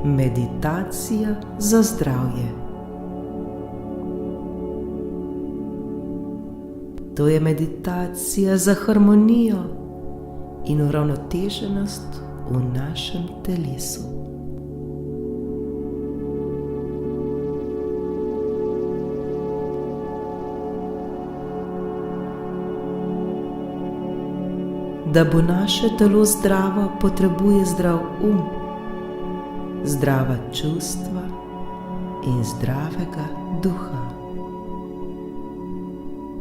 Meditacija za zdravje. To je meditacija za harmonijo in uravnoteženost v našem telesu. Da bo naše telo zdravo, potrebuje zdrav zdrava čustva in zdravega duha.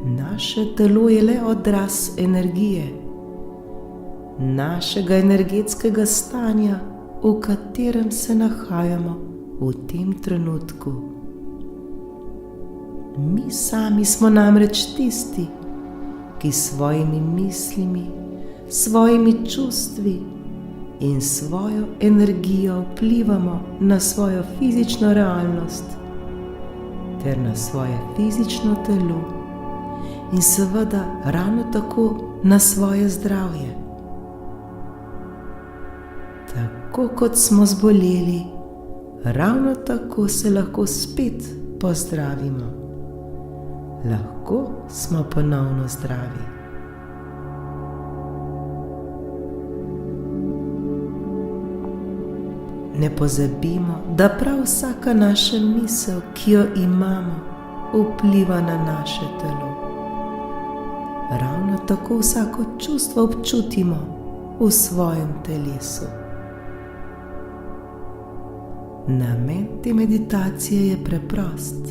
Naše telo je le odraz energije, našega energetskega stanja, v katerem se nahajamo v tem trenutku. Mi sami smo namreč tisti, ki s svojimi mislimi, svojimi čustvi in svojo energijo vplivamo na svojo fizično realnost ter na svoje fizično telo in seveda ravno tako na svoje zdravje. Tako kot smo zboleli, ravno tako se lahko spet pozdravimo. Lahko smo ponovno zdravi. Ne pozabimo, da prav vsaka naša misel, ki jo imamo, vpliva na naše telo. Ravno tako vsako čustvo občutimo v svojem telesu. Namen te meditacije je preprost.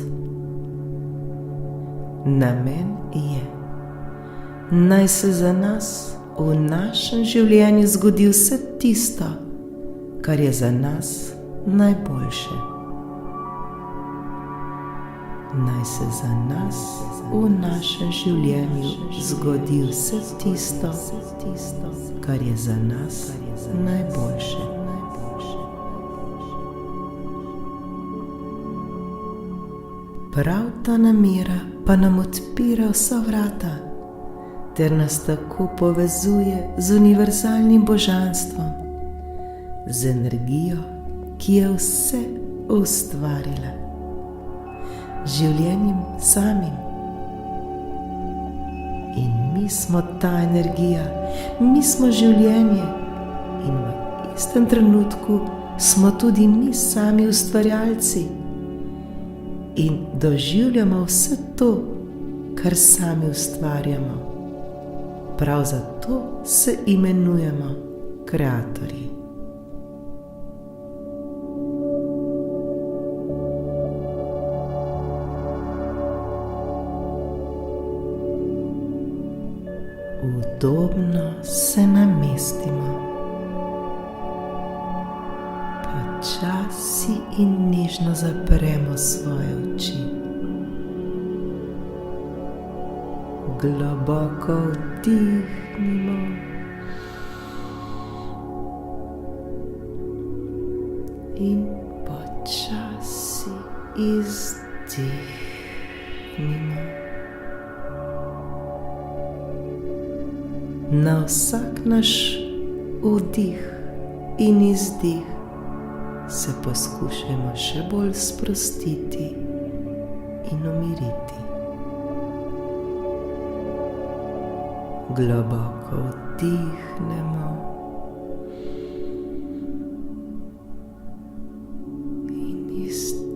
Namen je, naj se za nas v našem življenju zgodi vse tisto, kar je za nas najboljše. Naj se za nas v našem življenju zgodi vse tisto, kar je za nas najboljše. Prav ta namera pa nam odpira vsa vrata ter nas tako povezuje z univerzalnim božanstvom, z energijo, ki je vse ustvarila, življenjem samim. In mi smo ta energija, mi smo življenje in v istem trenutku smo tudi mi sami ustvarjalci in doživljamo vse to, kar sami ustvarjamo. Prav zato se imenujemo kreatorji. Udobno se namestimo, počasi in nežno zapremo svoje oči. Globoko vdihnimo in počasi izdihnimo. Na vsak naš vdih in izdih se poskušajmo še bolj sprostiti in umiriti. Globoko vdihnemo in izdihnemo.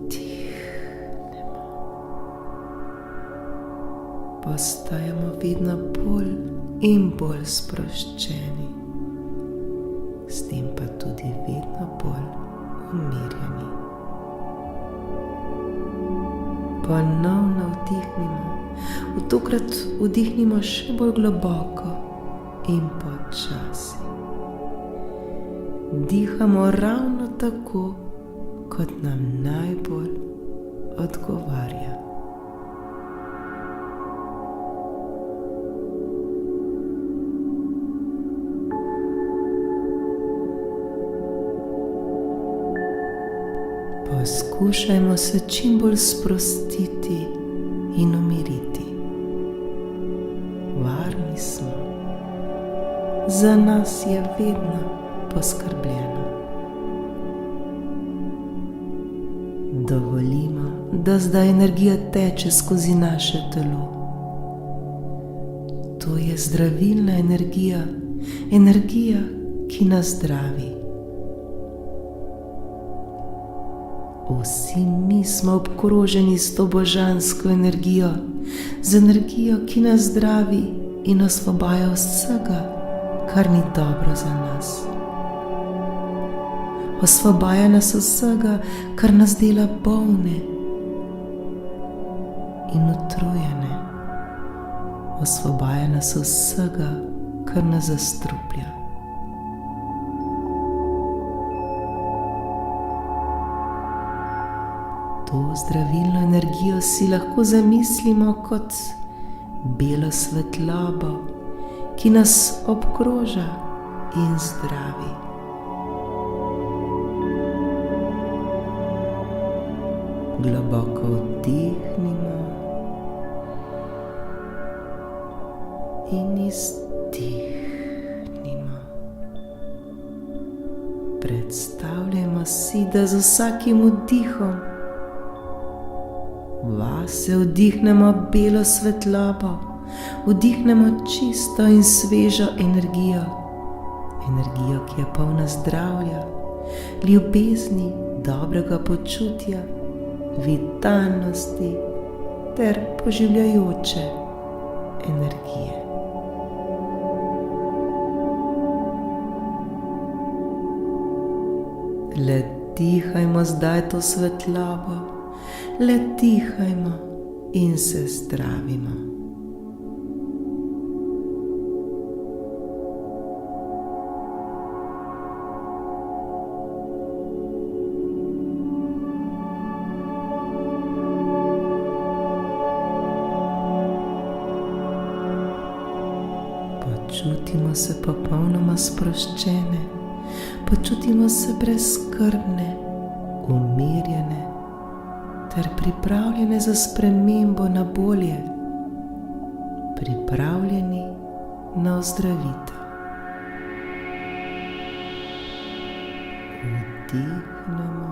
Postajamo vedno bolj in bolj sproščeni, s tem pa tudi vedno bolj umirjeni. Ponovno vdihnimo, tokrat vdihnimo še bolj globoko in počasi. Dihamo ravno tako, kot nam najbolj odgovarja. Poskušajmo se čim bolj sprostiti in umiriti. Varni smo. Za nas je vedno poskrbljeno. Dovolimo, da zdaj energija teče skozi naše telo. To je zdravilna energija, energija, ki nas zdravi. Vsi mi smo obkroženi s to božansko energijo, z energijo, ki nas zdravi in osvobaja vsega, kar ni dobro za nas. Osvobaja nas vsega, kar nas dela bolne in utrujene. Osvobaja nas vsega, kar nas zastruplja. To zdravilno energijo si lahko zamislimo kot belo svetlobo, ki nas obkroža in zdravi. Globoko vdihnimo in izdihnimo. Predstavljajmo si, da z vsakim vdihom vase vdihnemo belo svetlobo, vdihnemo čisto in svežo energijo, energijo, ki je polna zdravja, ljubezni, dobrega počutja, vitalnosti ter poživljajoče energije. Le dihajmo zdaj to svetlobo, le dihajmo in se zdravimo. Počutimo se popolnoma sproščene, počutimo se brezskrbne, umirjene ter pripravljene za spremembo na bolje, pripravljeni na ozdravitev. Vdihnemo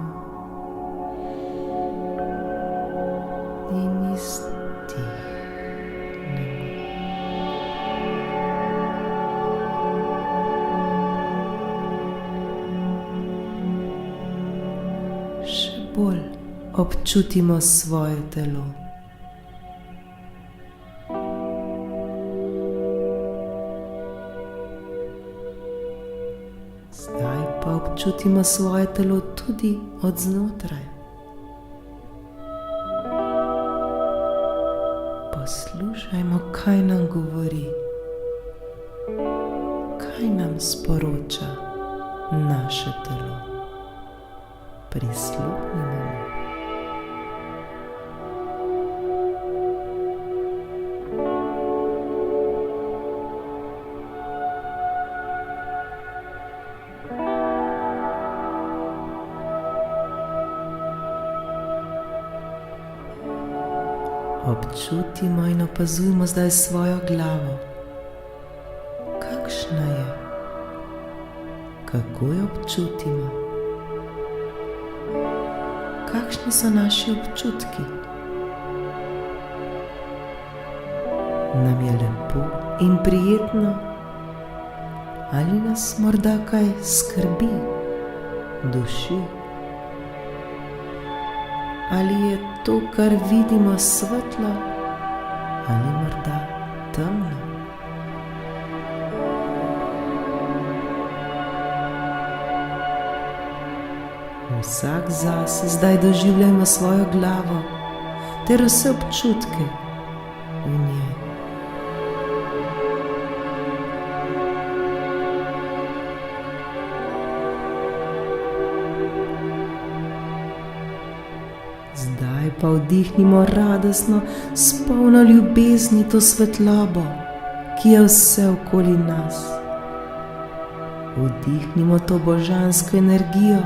in izdihnemo. Še bolj občutimo svoje telo. Zdaj pa občutimo svoje telo tudi od znotraj. Poslušajmo, kaj nam govori, kaj nam sporoča naše telo. Prisluhnimo mu. Občutimo in opazujmo zdaj svojo glavo. Kakšna je? Kako jo občutimo? Kakšni so naši občutki? Nam je lepo in prijetno? Ali nas morda kaj skrbi, duši? Ali je to, kar vidimo, svetlo ali morda temno? Vsak zase zdaj doživljajmo svojo glavo ter vse občutke v njej. Zdaj pa vdihnimo radostno, s polno ljubezni to svetlobo, ki je vse okoli nas. Vdihnimo to božansko energijo,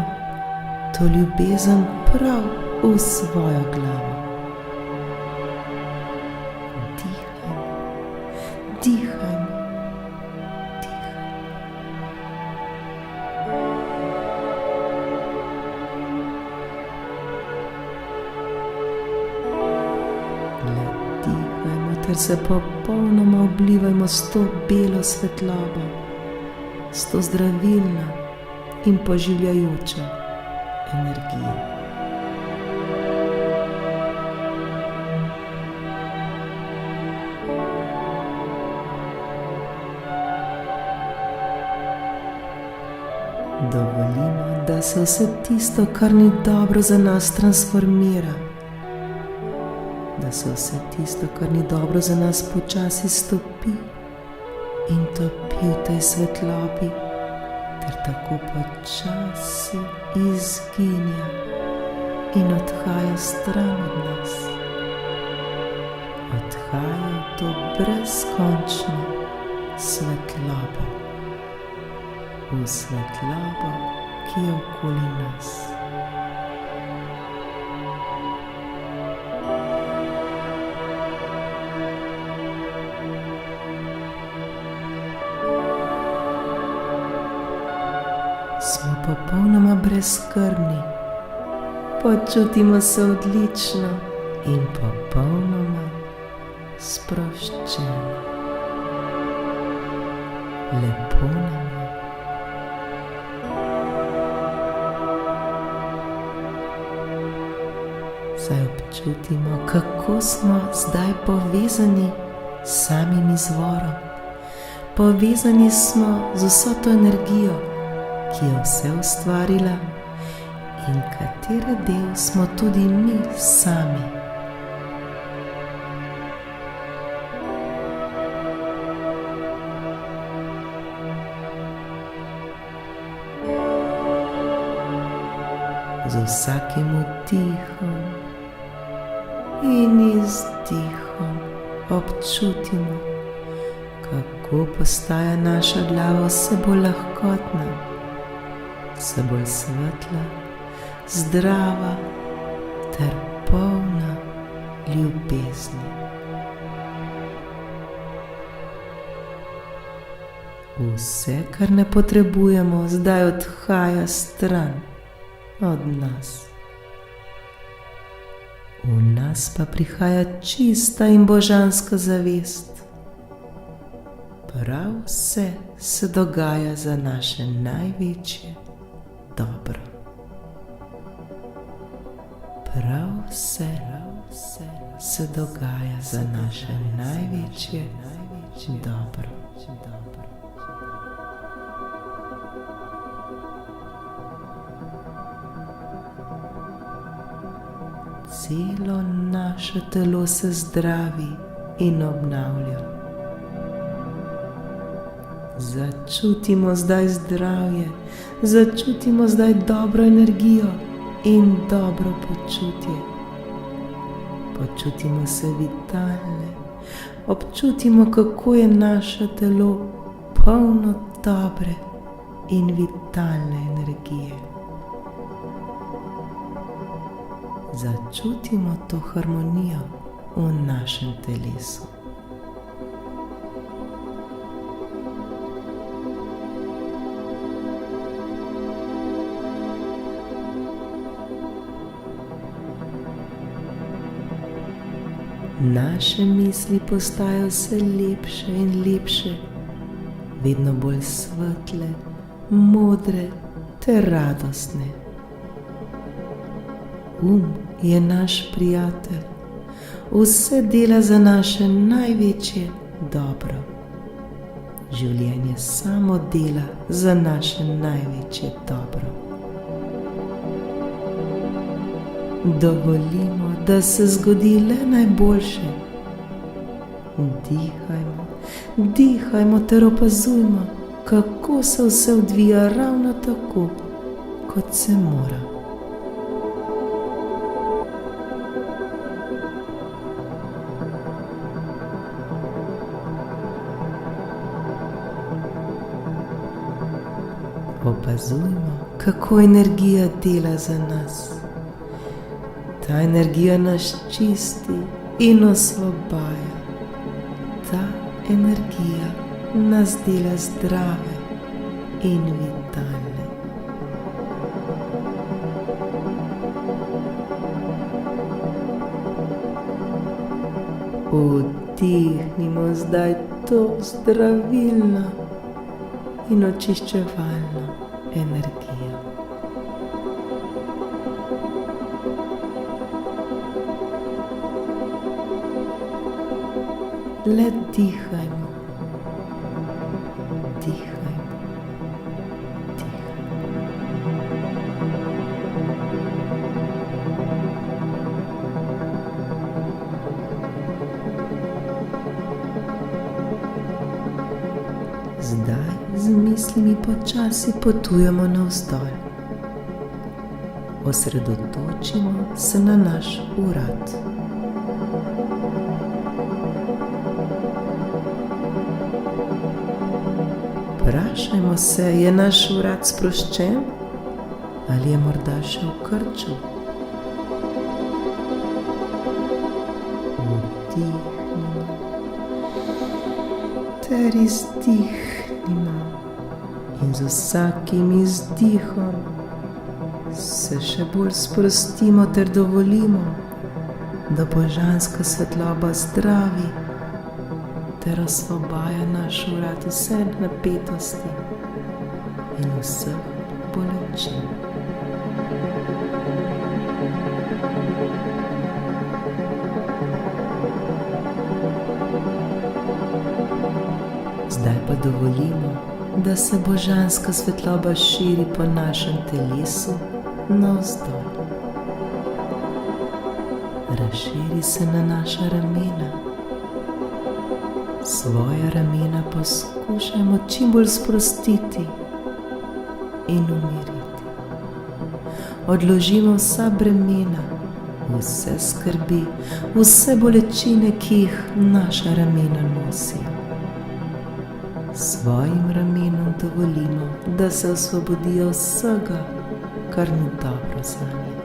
to ljubezen prav v svojo glavo. Dihajmo, dihajmo, dihajmo. se popolnoma oblivajmo s to belo svetlobo, s to zdravilno in poživljajočo energijo. Dovolimo, da se vse tisto, kar ni dobro za nas, transformira, da se vse tisto, kar ni dobro za nas, počasi stopi in topi v tej svetlobi, ter tako počasi izginja in odhaja stran od nas. Odhaja v to brezkončno svetlobo, v svetlobo, ki je okoli nas. Smo popolnoma brezskrbni, počutimo se odlično in popolnoma sproščeni. Lepo nam je. Saj občutimo, kako smo zdaj povezani s samim izvorom. Povezani smo z vso to energijo, ki je vse ustvarila in katere del smo tudi mi sami. Z vsakim vdihom in izdihom občutimo, kako postaja naša glava vse bolj lahkotna, vse bolj svetla, zdrava ter polna ljubezni. Vse, kar ne potrebujemo, zdaj odhaja stran od nas. V nas pa prihaja čista in božanska zavest. Prav vse se dogaja za naše največje dobro. Prav vse se dogaja za naše največje dobro. Celo naše telo se zdravi in obnavlja. Začutimo zdaj zdravje, začutimo zdaj dobro energijo in dobro počutje. Počutimo se vitalne, občutimo, kako je naše telo polno dobre in vitalne energije. Začutimo to harmonijo v našem telesu. Naše misli postajajo vse lepše in lepše, vedno bolj svetle, modre ter radostne. Je naš prijatelj, vse dela za naše največje dobro. Življenje samo dela za naše največje dobro. Dovolimo, da se zgodi le najboljše. Dihajmo ter opazujmo, kako se vse odvija ravno tako, kot se mora. Opazujmo, kako energija dela za nas. Ta energija nas čisti in osvobaja. Ta energija nas dela zdrave in vitalne. vdihnimo zdaj to zdravilno in očiščevalno energijo. Le dihajmo, dihajmo, dihajmo. Zdaj z mislimi počasi potujemo navzdol. Osredotočimo se na naš urad. Vprašajmo se, je naš urad sproščen ali je morda še v krču? Vdihnimo ter izdihnimo in z vsakim izdihom se še bolj sprostimo ter dovolimo, da božanska svetloba zdravi ter osvobaja naš urad vse napetosti in vseh bolečin. Zdaj pa dovolimo, da se božanska svetloba širi po našem telesu navzdol. Razširi se na naša ramena. Svoja ramena poskušajmo čim bolj sprostiti in umiriti. Odložimo vsa bremena, vse skrbi, vse bolečine, ki jih naša ramena nosijo. Svojim ramenom dovolimo, da se osvobodijo vsega, kar ni dobro zanje.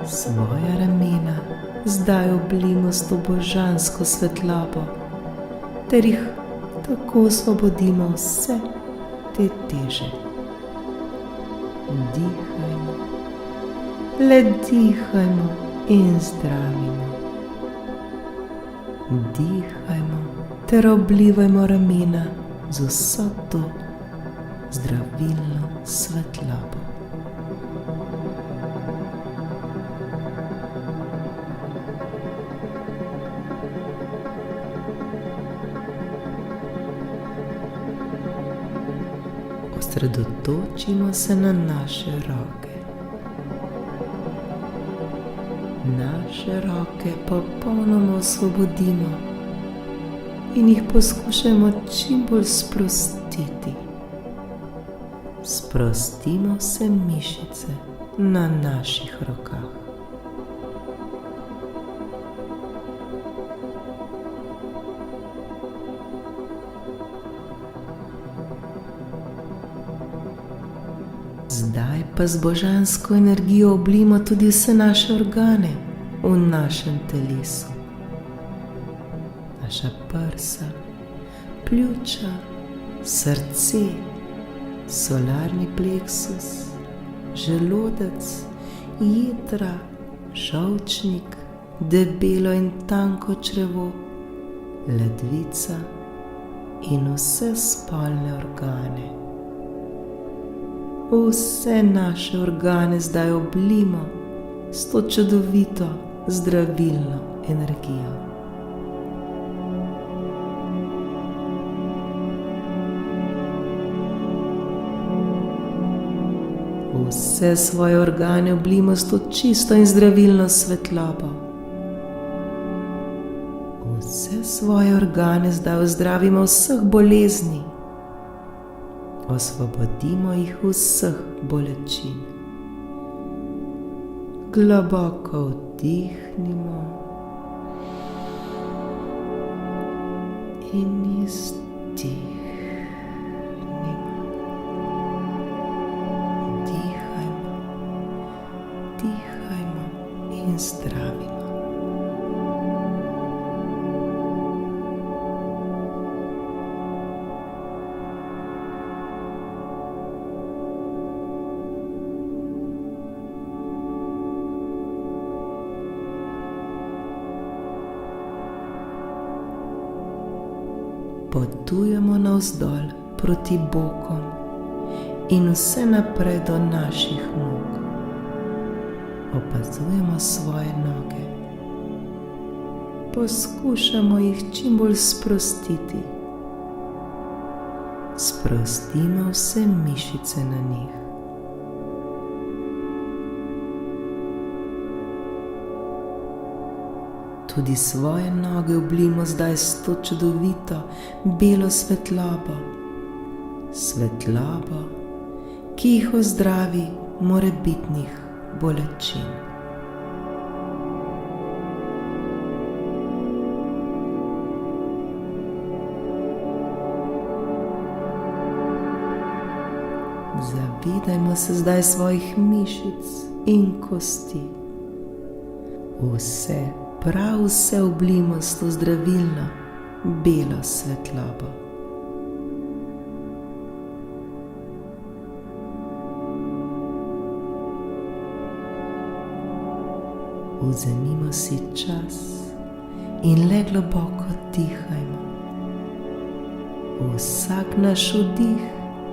Svoja ramena zdaj oblimo s to božansko svetlobo, ter jih tako osvobodimo vse te teže. Dihajmo, le dihajmo in zdravimo. Dihajmo ter oblivajmo ramena z vso to zdravilno svetlobo. Osredotočimo se na naše roke. Naše roke popolnoma osvobodimo in jih poskušajmo čim bolj sprostiti. Sprostimo vse mišice na naših rokah. Zdaj pa z božansko energijo oblimo tudi vse naše organe v našem telesu. Naša prsa, pljuča, srce, solarni pleksus, želodec, jetra, žolčnik, debelo in tanko črevo, ledvica in vse spolne organe. Vse naše organe zdaj oblimo s to čudovito zdravilno energijo. Vse svoje organe oblimo s to čisto in zdravilno svetlobo. Vse svoje organe zdaj ozdravimo vseh bolezni. Osvobodimo jih vseh bolečin. Globoko vdihnimo in izdihnimo. Dihajmo, dihajmo in zdravimo. Potujemo navzdol proti bokom in vse naprej do naših nog. Opazujemo svoje noge. Poskušamo jih čim bolj sprostiti. Sprostimo vse mišice na njih. Tudi svoje noge oblijmo zdaj s to čudovito belo svetlobo. Svetlobo, ki jih ozdravi morebitnih bolečin. Zavedajmo se zdaj svojih mišic in kosti. Prav vse oblijmo s to zdravilno belo svetlobo. Vzemimo si čas in le globoko dihajmo. Vsak naš vdih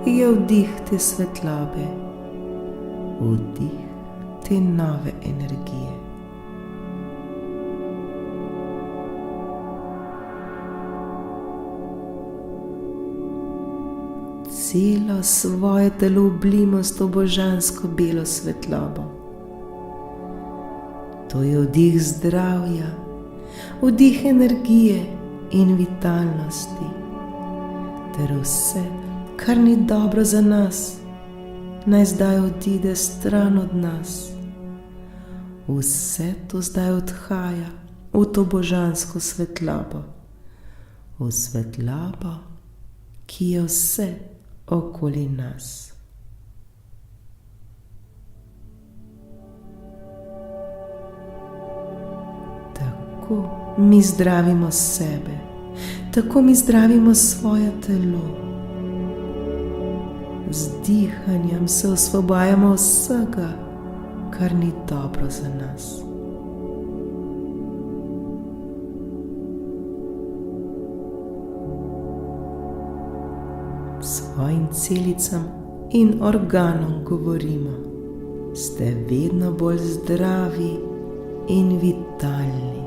je vdih te svetlobe, vdih te nove energije. Celo svoje telo oblijmo s to božansko belo svetlobo. To je vdih zdravja, vdih energije in vitalnosti, ter vse, kar ni dobro za nas, naj zdaj odide stran od nas. Vse to zdaj odhaja v to božansko svetlobo, v svetlobo, ki je vse okoli nas. Tako mi zdravimo sebe, tako mi zdravimo svoje telo. Z dihanjem se osvobajamo vsega, kar ni dobro za nas. Svojim celicam in organom govorimo: ste vedno bolj zdravi in vitalni.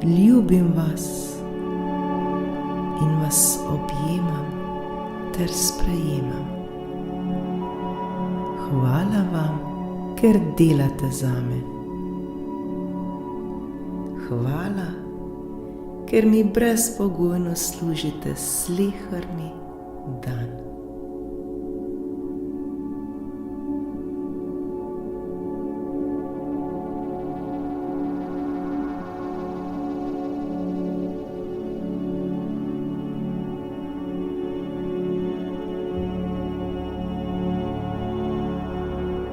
Ljubim vas in vas objemam ter sprejemam. Hvala vam, ker delate zame. Hvala, ker mi brezpogojno služite sleherni dan.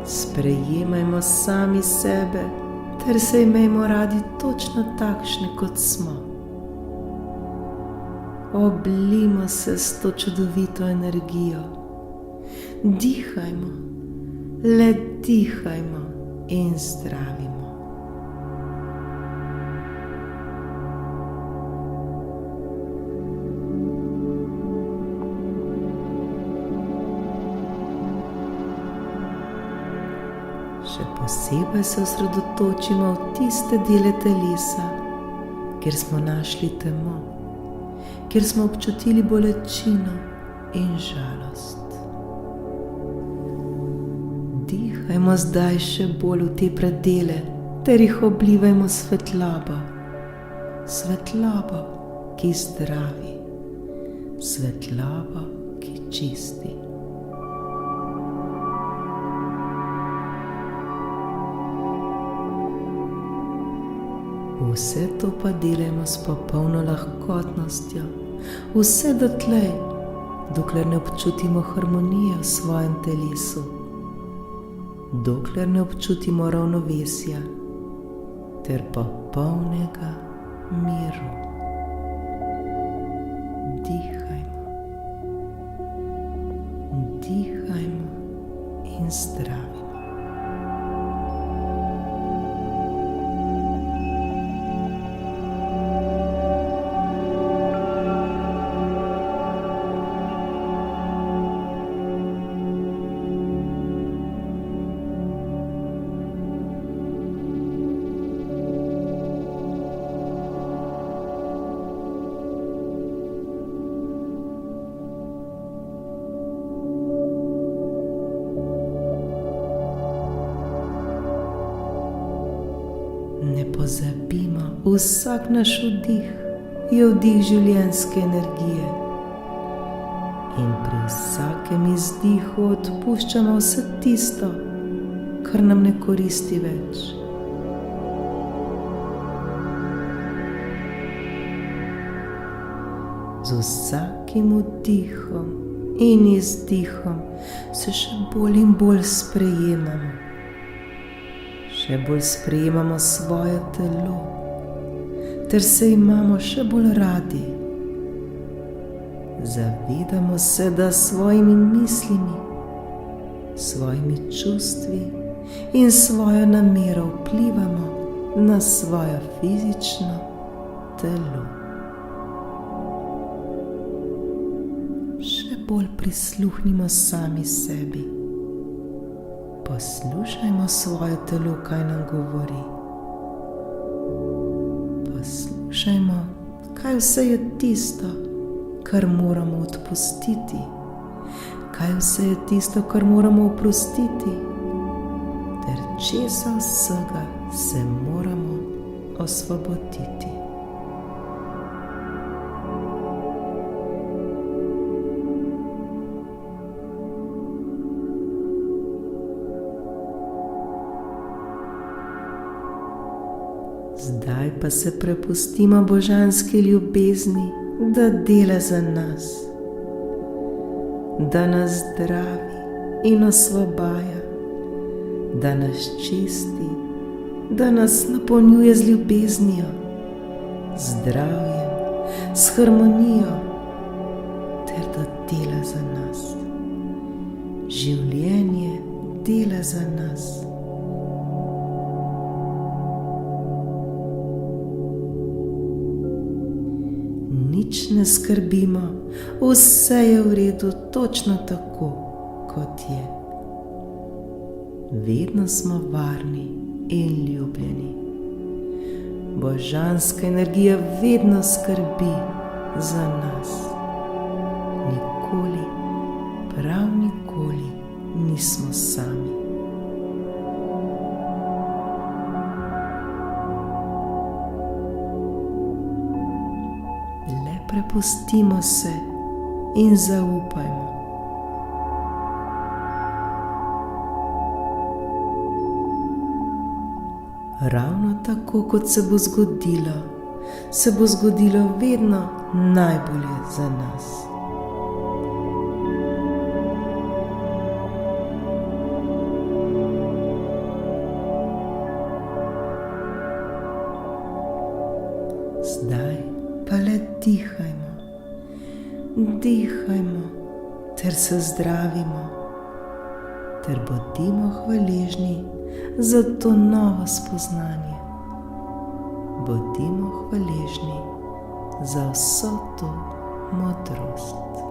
Sprejemajmo sami sebe, ter se imejmo radi točno takšne, kot smo. Oblijmo se s to čudovito energijo. Dihajmo, le dihajmo in zdravimo. Še posebej se osredotočimo v tiste dele telesa, kjer smo našli temo, kjer smo občutili bolečino in žalost. Dihajmo zdaj še bolj v te predele, ter jih oblivajmo svetlobo. Svetlobo, ki zdravi, svetlobo, ki čisti. Vse to pa delajmo s popolno lahkotnostjo, vse dotlej, dokler ne občutimo harmonije v svojem telesu, dokler ne občutimo ravnovesja ter popolnega miru. Dihajmo, dihajmo in zdravimo. Ne pozabimo, vsak naš vdih je vdih življenjske energije. In pri vsakem izdihu odpuščamo vse tisto, kar nam ne koristi več. Z vsakim vdihom in izdihom se še bolj in bolj sprejemamo. Še bolj sprejemamo svoje telo, ter se imamo še bolj radi. Zavedamo se, da s svojimi mislimi, svojimi čustvi in svojo namero vplivamo na svoje fizično telo. Še bolj prisluhnimo sami sebi. Poslušajmo svoje telo, kaj nam govori. Poslušajmo, kaj vse je tisto, kar moramo odpustiti, kaj vse je tisto, kar moramo oprostiti, ter česa vsega se moramo osvoboditi. Zdaj pa se prepustimo božanski ljubezni, da dela za nas, da nas zdravi in osvobaja, da nas čisti, da nas napolnjuje z ljubeznijo, zdravjem, s harmonijo, ter da dela za nas. Življenje dela za nas. Nič ne skrbimo, vse je v redu točno tako, kot je. Vedno smo varni in ljubljeni. Božanska energija vedno skrbi za nas. Nikoli, prav nikoli nismo sami. Prepustimo se in zaupajmo. Ravno tako, kot se bo zgodilo vedno najbolje za nas. Zdaj pa le dihajmo, ter se zdravimo, ter bodimo hvaležni za to novo spoznanje. Bodimo hvaležni za vso to modrost.